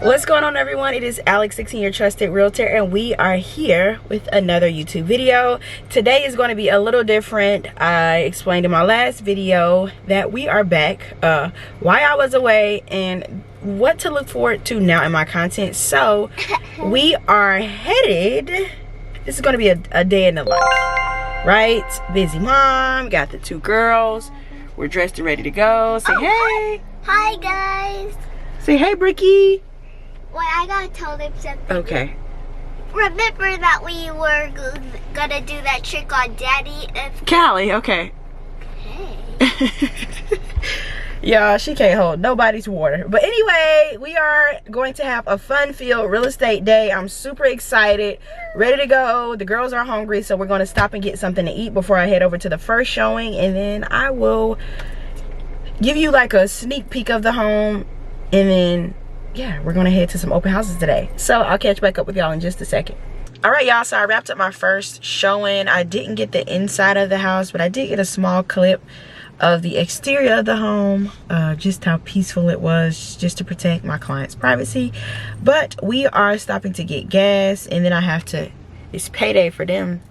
What's going on, everyone? It is Alex, 16, your trusted realtor, and we are here with another YouTube video. Today is going to be a little different. I explained in my last video that we are back, why I was away, and what to look forward to now in my content. So we are headed, this is going to be a day in the life, right? Busy mom, got the two girls, we're dressed and ready to go. Say hey. Hi guys. Say hey, Bricky. Wait, I gotta tell them something. Okay. Remember that we were gonna do that trick on Daddy and Callie, okay. Hey. Y'all, she can't hold nobody's water. But anyway, we are going to have a fun-filled real estate day. I'm super excited, ready to go. The girls are hungry, so we're going to stop and get something to eat before I head over to the first showing, and then I will give you like a sneak peek of the home, and then yeah, we're gonna head to some open houses today. So I'll catch back up with y'all in just a second. All right, y'all, so I wrapped up my first showing. I didn't get the inside of the house, but I did get a small clip of the exterior of the home, just how peaceful it was, just to protect my client's privacy. But we are stopping to get gas, and then I have to, it's payday for them.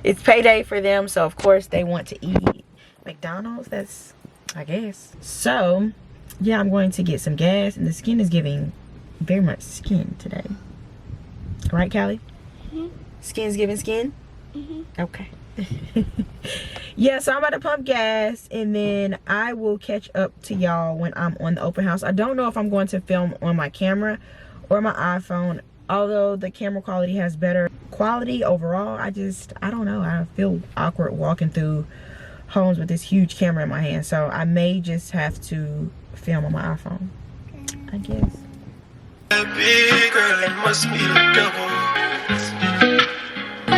It's payday for them, so of course they want to eat McDonald's. That's, I guess. So yeah, I'm going to get some gas, and the skin is giving very much skin today. Right, Callie? Mm-hmm. Skin's giving skin? Mm-hmm. Okay. Yeah, so I'm about to pump gas, and then I will catch up to y'all when I'm on the open house. I don't know if I'm going to film on my camera or my iPhone, although the camera quality has better quality overall. I don't know. I feel awkward walking through homes with this huge camera in my hand, so I may just have to film on my iPhone, I guess. That big girl, it must be the devil.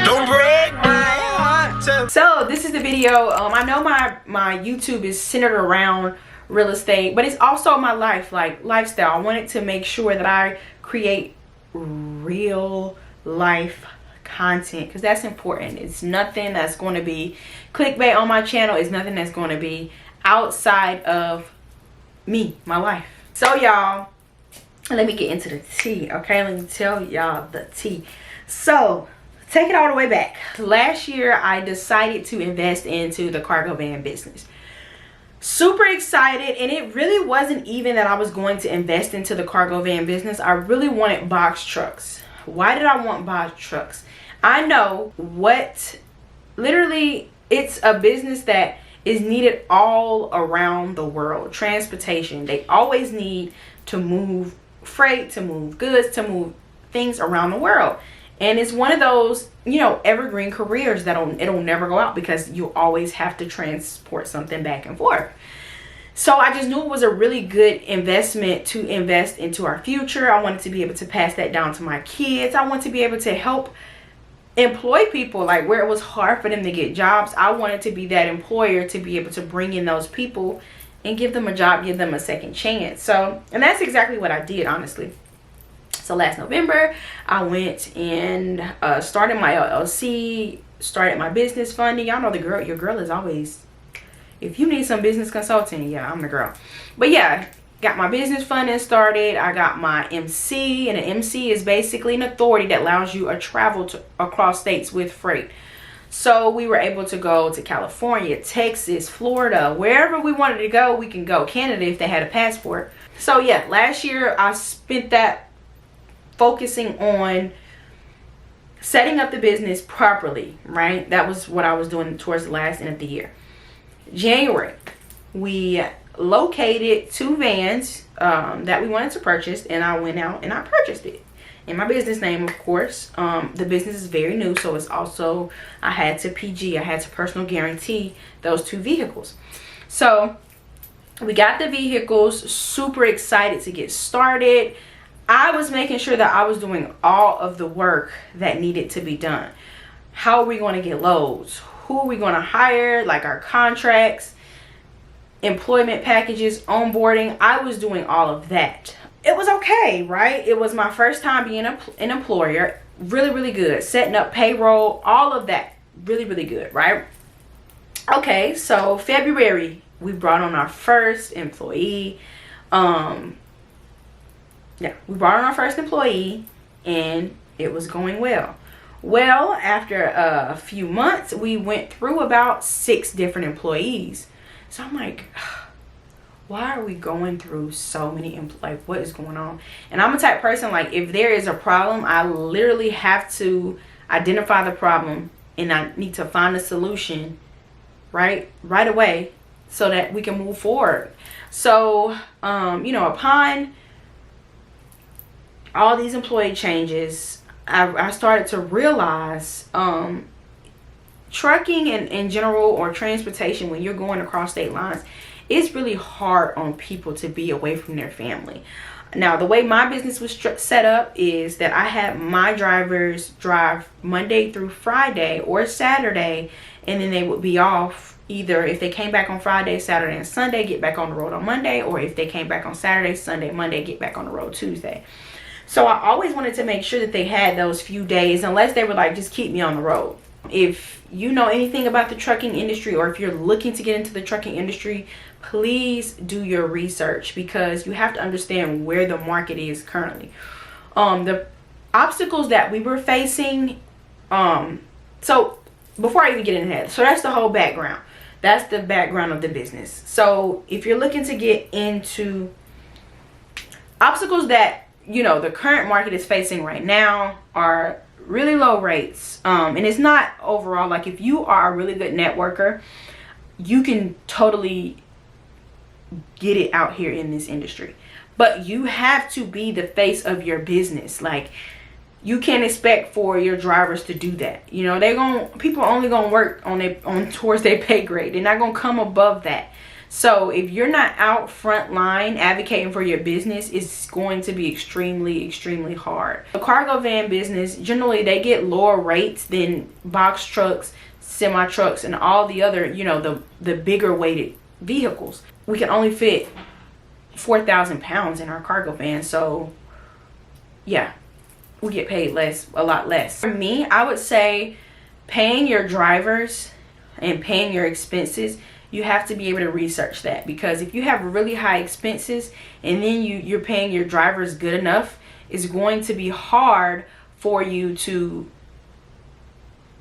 Don't break my heart. So this is the video. I know my YouTube is centered around real estate, but it's also my life, like lifestyle. I wanted to make sure that I create real life content, because that's important. It's nothing that's going to be clickbait on my channel. It's nothing that's going to be outside of me, my life. So y'all, let me get into the tea, okay? Let me tell y'all the tea. So take it all the way back. Last year I decided to invest into the cargo van business. Super excited, and it really wasn't even that I was going to invest into the cargo van business. I really wanted box trucks. Why did I want box trucks? I know what, literally, it's a business that is needed all around the world. Transportation, they always need to move freight, to move goods, to move things around the world. And it's one of those, you know, evergreen careers that it'll never go out, because you always have to transport something back and forth. So I just knew it was a really good investment to invest into our future. I wanted to be able to pass that down to my kids. I want to be able to help employ people, like where it was hard for them to get jobs. I wanted to be that employer to be able to bring in those people and give them a job, give them a second chance. So, and that's exactly what I did, honestly. So last November I went and started my LLC, started my business funding. Y'all know your girl is always, if you need some business consulting, yeah, I'm the girl. But yeah, got my business funding started. I got my MC, and an MC is basically an authority that allows you to travel across states with freight. So we were able to go to California, Texas, Florida, wherever we wanted to go, we can go. Canada if they had a passport. So yeah, last year I spent that focusing on setting up the business properly, right? That was what I was doing towards the last end of the year. January, we located two vans that we wanted to purchase, and I went out and I purchased it in my business name, of course. The business is very new, so it's also, I had to personal guarantee those two vehicles. So we got the vehicles, super excited to get started. I was making sure that I was doing all of the work that needed to be done. How are we going to get loads? Who are we going to hire? Like our contracts, employment packages, onboarding. I was doing all of that. It was okay, right? It was my first time being an employer. Really, really good. Setting up payroll, all of that. Really, really good, right? Okay, so February, we brought on our first employee. Yeah, we brought on our first employee, and it was going well. Well, after a few months, we went through about 6 different employees. So I'm like, why are we going through so many like, what is going on? And I'm a type of person, like, if there is a problem, I literally have to identify the problem, and I need to find a solution right away so that we can move forward. So you know, upon all these employee changes, I started to realize trucking in general, or transportation, when you're going across state lines, it's really hard on people to be away from their family. Now, the way my business was set up is that I had my drivers drive Monday through Friday or Saturday, and then they would be off either if they came back on Friday, Saturday, and Sunday, get back on the road on Monday, or if they came back on Saturday, Sunday, Monday, get back on the road Tuesday. So I always wanted to make sure that they had those few days, unless they were like, just keep me on the road. If you know anything about the trucking industry, or if you're looking to get into the trucking industry, please do your research, because you have to understand where the market is currently. The obstacles that we were facing, so before I even get into that, so that's the whole background. That's the background of the business. So if you're looking to get into obstacles that, you know, the current market is facing right now, are really low rates, and it's not overall, like, if you are a really good networker, you can totally get it out here in this industry, but you have to be the face of your business. Like, you can't expect for your drivers to do that. You know, people are only gonna work on towards their pay grade. They're not gonna come above that. So if you're not out front line advocating for your business, it's going to be extremely hard. The cargo van business, generally they get lower rates than box trucks, semi trucks, and all the other, you know, the bigger weighted vehicles. We can only fit 4,000 pounds in our cargo van. So yeah, we get paid a lot less. For me, I would say paying your drivers and paying your expenses, you have to be able to research that, because if you have really high expenses and then you're paying your drivers good enough, it's going to be hard for you to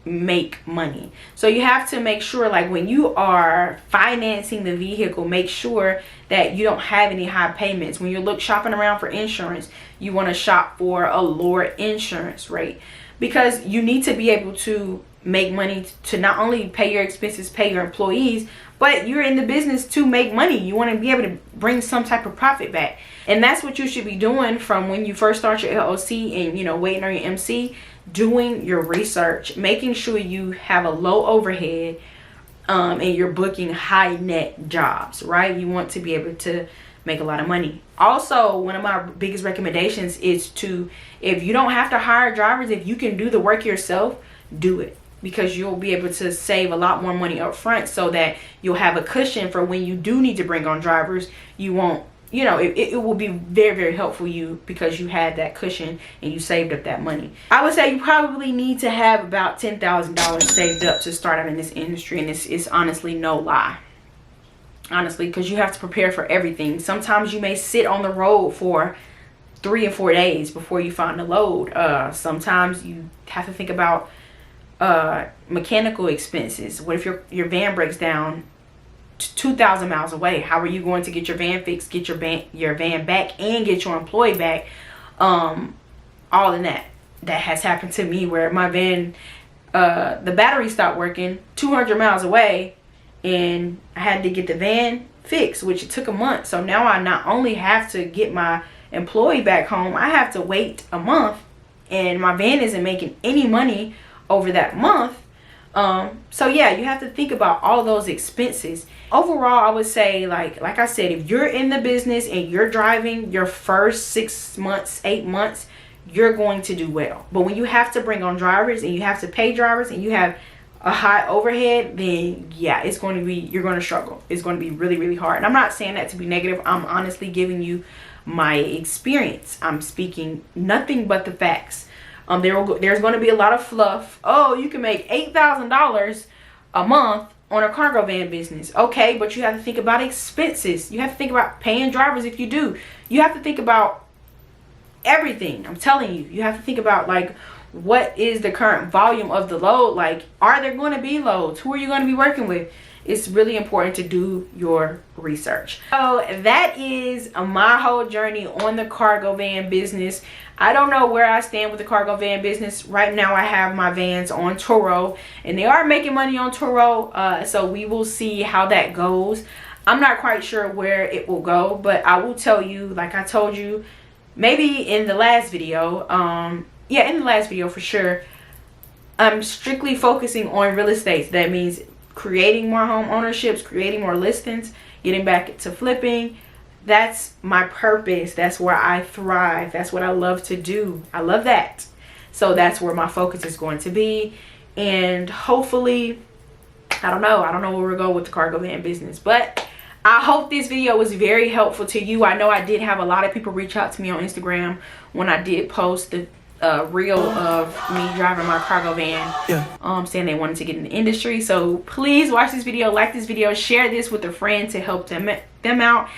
make money. So you have to make sure, like, when you are financing the vehicle, make sure that you don't have any high payments. When you're shopping around for insurance, you want to shop for a lower insurance rate, because you need to be able to make money to not only pay your expenses, pay your employees, but you're in the business to make money. You want to be able to bring some type of profit back. And that's what you should be doing from when you first start your LLC and, you know, waiting on your MC, doing your research, making sure you have a low overhead, and you're booking high net jobs, right? You want to be able to make a lot of money. Also, one of my biggest recommendations is to, if you don't have to hire drivers, if you can do the work yourself, do it, because you'll be able to save a lot more money up front, so that you'll have a cushion for when you do need to bring on drivers. You won't, you know, it will be very helpful you, because you had that cushion and you saved up that money. I would say you probably need to have about $10,000 saved up to start out in this industry, and it's honestly no lie. Honestly, because you have to prepare for everything. Sometimes you may sit on the road for 3 or 4 days before you find a load. Sometimes you have to think about mechanical expenses. What if your van breaks down 2,000 miles away? How are you going to get your van fixed, get your van back, and get your employee back? All in that has happened to me, where my van, the battery stopped working 200 miles away, and I had to get the van fixed, which it took a month. So now I not only have to get my employee back home, I have to wait a month, and my van isn't making any money over that month. So yeah, you have to think about all those expenses. Overall, I would say, like I said, if you're in the business and you're driving your first 6 months, 8 months, you're going to do well. But when you have to bring on drivers and you have to pay drivers and you have a high overhead, then yeah, it's going to be, you're going to struggle. It's going to be really hard. And I'm not saying that to be negative. I'm honestly giving you my experience. I'm speaking nothing but the facts. There's going to be a lot of fluff. Oh, you can make $8,000 a month on a cargo van business. Okay, but you have to think about expenses. You have to think about paying drivers if you do. You have to think about everything. I'm telling you, you have to think about like, what is the current volume of the load? Like, are there going to be loads? Who are you going to be working with? It's really important to do your research. So that is my whole journey on the cargo van business. I don't know where I stand with the cargo van business. Right now I have my vans on Turo, and they are making money on Turo. So we will see how that goes. I'm not quite sure where it will go, but I will tell you, like I told you, maybe in the last video, yeah, in the last video for sure, I'm strictly focusing on real estate. That means creating more home ownerships, creating more listings, getting back to flipping. That's my purpose. That's where I thrive. That's what I love to do. I love that. So that's where my focus is going to be. And hopefully, I don't know where we'll go with the cargo van business, but I hope this video was very helpful to you. I know I did have a lot of people reach out to me on Instagram when I did post the reel of me driving my cargo van, saying they wanted to get in the industry. So please watch this video, like this video, share this with a friend to help them out.